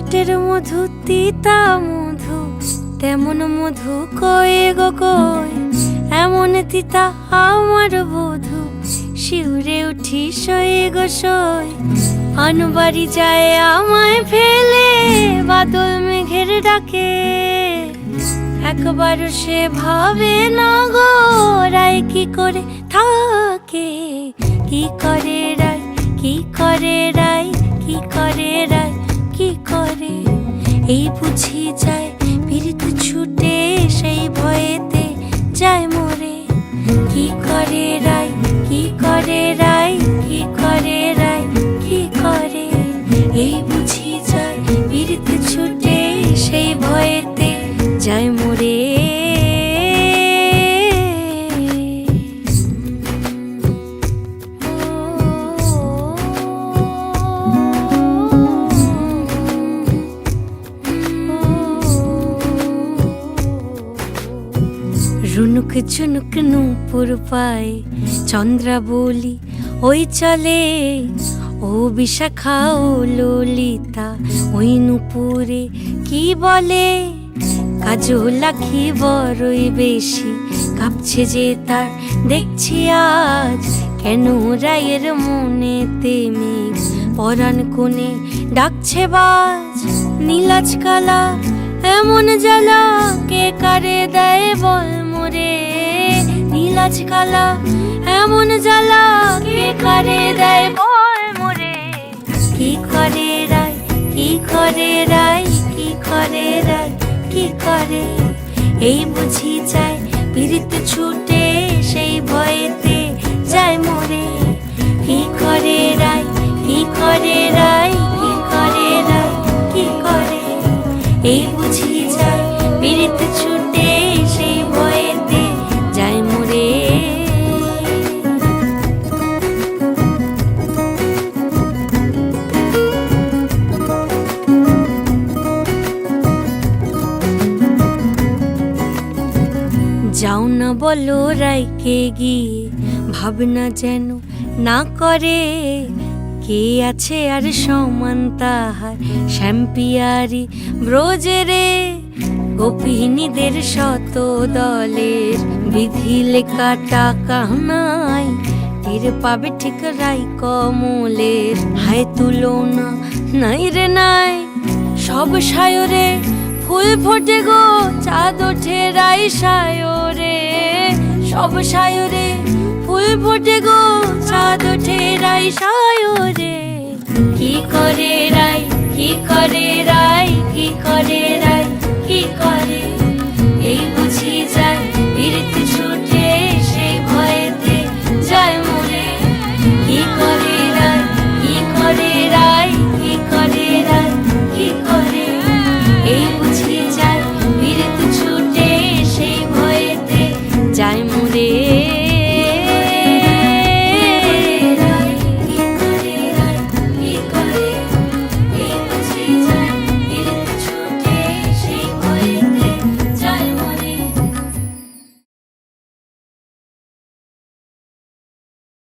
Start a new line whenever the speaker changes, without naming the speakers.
পেটের মধু তিতা মধু, তেমন মধু কয়ে গো কই, এমন তিতা আমার বধূ, শিউরে উঠি সয়ে গো সই। আনবাড়ি যায় আমায় ফেলে বাদল মেঘের ডাকে, একবার সে ভাবে না গো রায় কি করে থাকে। কি করে রায়, কি করে রায়, কি করে রায়, কি করে, এই বুঝি যায় পীড়িত ছুটে সেই ভয়েতে যায় মরে। কি করে রায়, কি করে রায়, কি করে রায়, কি করে, এই বুঝি যায় পীড়িত ছুটে সেই ভয়েতে যায় মরে। রুনুক ঝুনুক নূপুর পায় চন্দ্রা বলি ওই চলে, ও বিশাখা ও ললিতা ওই নূপুরে কি বলে। কাজল আঁখি বড়ই বেশি কাঁপছে যে তার দেখছি আজ, কেন রায়ের মনেতে মেঘ পরাণ কোণে ডাকছে বাজ। নীলাজ কালা এমন জ্বালা কে কারে দেয় বল মোরে, নীলাজ কালা এমন জ্বালা কে কারে দেয় বল মোরে। কি করে রায়, কি করে রায়, কি করে রায়, কি করে, এই বুঝি যায় পীড়িত ছুটে সেই ভয়েতে যায় মরে। কি করে রায়, কি করে রায়, কি করে রায়, কি করে, এই বুঝি যায় পীড়িত ছুটে সেই ভয়েতে যায় মরে। যাও না বলো রাইকে গিয়ে ভাবনা যেন না করে, কে আছে আর সমান তাহার শ্যাম্পিয়ারি ব্রজেরে। গোপিনীদের শত দলের বিধি লেখা টাকা নাই, টের পাবে ঠিক রাই কমলের হায় তুলনা নাই রে নাই। সব সায়রে ফুল ফোটে গো চাঁদ ওঠে রাই সায়রে, সব সায়রে ফুল ফোটে গো চাঁদ ওঠে রাই সায়রে। কি করে রাই, কি করে রাই, কি করে রাই।